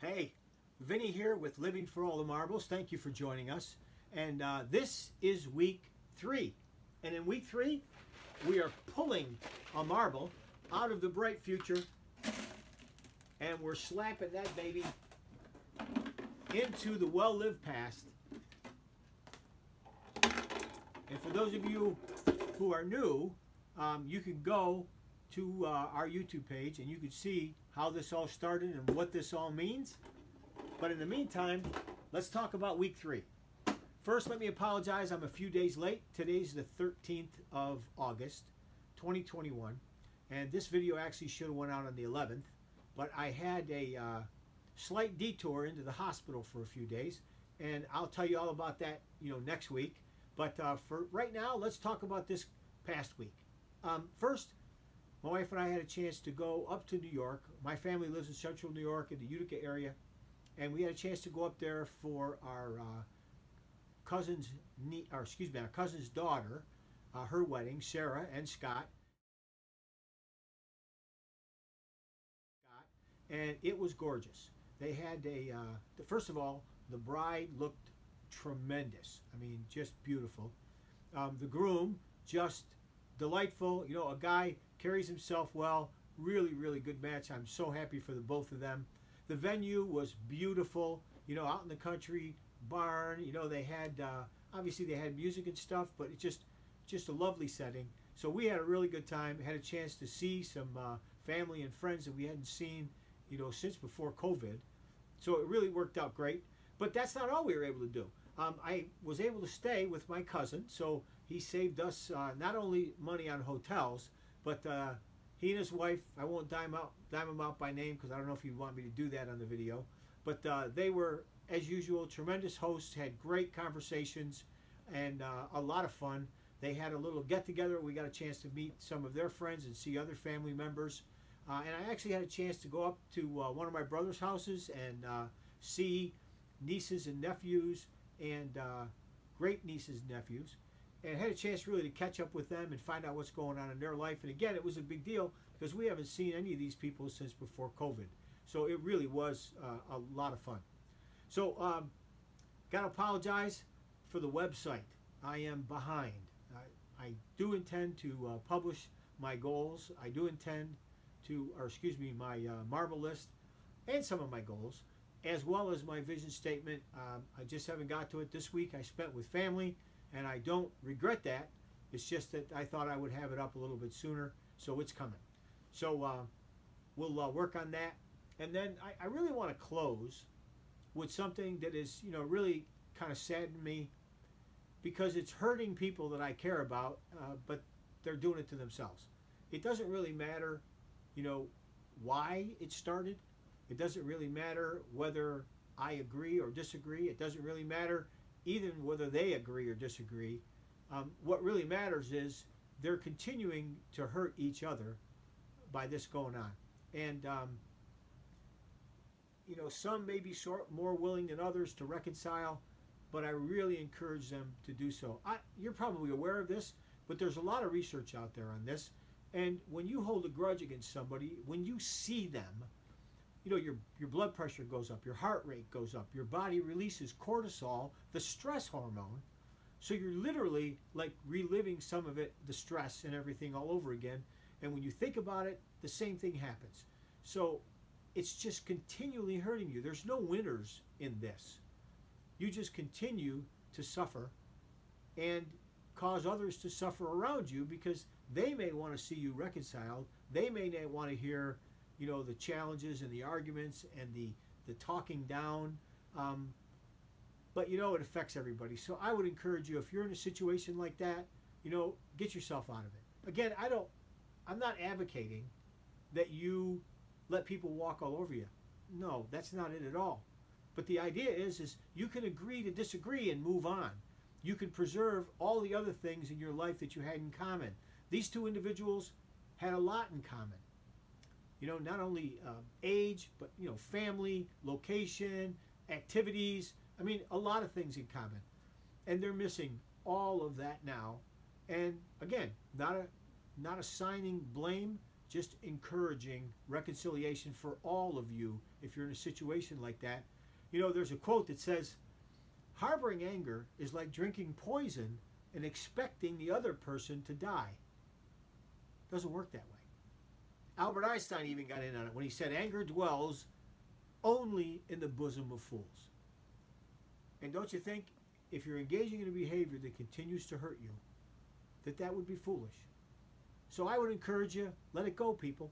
Hey, Vinny here with Living for All the Marbles. Thank you for joining us. And this is week 3. And in week 3, we are pulling a marble out of the bright future and we're slapping that baby into the well-lived past. And for those of you who are new, you can go to our YouTube page and you can see how this all started and what this all means. But in the meantime, let's talk about week 3. First, let me apologize. I'm a few days late. Today's the 13th of August, 2021. And this video actually should have went out on the 11th. But I had a slight detour into the hospital for a few days. And I'll tell you all about that, next week. But for right now, let's talk about this past week. First, my wife and I had a chance to go up to New York. My family lives in central New York in the Utica area. And we had a chance to go up there for our cousin's daughter, her wedding, Sarah and Scott. And it was gorgeous. They had first of all, the bride looked tremendous. I mean, just beautiful. The groom, just delightful. A guy carries himself well. Really, really good match. I'm so happy for the both of them. The venue was beautiful. Out in the country barn. They had obviously they had music and stuff, but it's just a lovely setting. So we had a really good time. Had a chance to see some family and friends that we hadn't seen, since before COVID. So it really worked out great. But that's not all we were able to do. I was able to stay with my cousin, so he saved us not only money on hotels, but he and his wife, I won't dime them out by name because I don't know if you'd want me to do that on the video, but they were, as usual, tremendous hosts, had great conversations, and a lot of fun. They had a little get-together. We got a chance to meet some of their friends and see other family members. And I actually had a chance to go up to one of my brother's houses and see nieces and nephews and great nieces and nephews, and had a chance really to catch up with them and find out what's going on in their life. And again, it was a big deal because we haven't seen any of these people since before COVID. So it really was a lot of fun. So got to apologize for the website. I am behind. I do intend to publish my goals. I do intend to, my marble list and some of my goals, as well as my vision statement. I just haven't got to it this week. I spent with family, and I don't regret that. It's just that I thought I would have it up a little bit sooner, so it's coming. So we'll work on that. And then I really want to close with something that is, really kind of saddened me because it's hurting people that I care about, but they're doing it to themselves. It doesn't really matter, why it started. It doesn't really matter whether I agree or disagree. It doesn't really matter even whether they agree or disagree. What really matters is they're continuing to hurt each other by this going on. And, some may be more willing than others to reconcile, but I really encourage them to do so. You're probably aware of this, but there's a lot of research out there on this. And when you hold a grudge against somebody, when you see them, your blood pressure goes up, your heart rate goes up, your body releases cortisol, the stress hormone. So you're literally like reliving some of it, the stress and everything all over again. And when you think about it, the same thing happens. So it's just continually hurting you. There's no winners in this. You just continue to suffer and cause others to suffer around you because they may want to see you reconciled. They may not want to hear the challenges and the arguments and the talking down. But it affects everybody. So I would encourage you, if you're in a situation like that, get yourself out of it. Again, I'm not advocating that you let people walk all over you. No, that's not it at all. But the idea is you can agree to disagree and move on. You can preserve all the other things in your life that you had in common. These two individuals had a lot in common. Not only age, but, family, location, activities. I mean, a lot of things in common. And they're missing all of that now. And again, not assigning blame, just encouraging reconciliation for all of you if you're in a situation like that. You know, there's a quote that says, harboring anger is like drinking poison and expecting the other person to die. Doesn't work that way. Albert Einstein even got in on it when he said anger dwells only in the bosom of fools. And don't you think if you're engaging in a behavior that continues to hurt you, that would be foolish? So I would encourage you, let it go, people.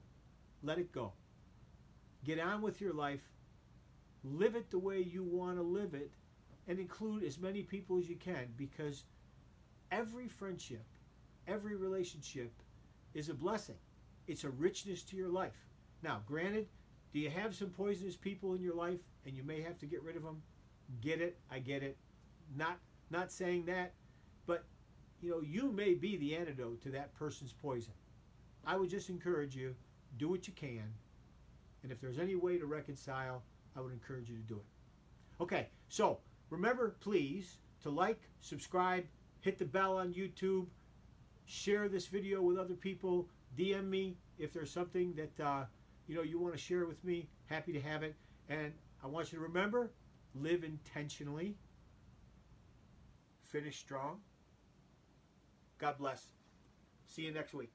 Let it go. Get on with your life. Live it the way you want to live it, and include as many people as you can, because every friendship, every relationship is a blessing. It's a richness to your life. Now, granted, do you have some poisonous people in your life and you may have to get rid of them? Get it. I get it. Not saying that, but you know, you may be the antidote to that person's poison. I would just encourage you, do what you can, and if there's any way to reconcile, I would encourage you to do it. Okay, so remember, please, to like, subscribe, hit the bell on YouTube, share this video with other people, DM me if there's something that you want to share with me. Happy to have it. And I want you to remember, live intentionally, finish strong. God bless. See you next week.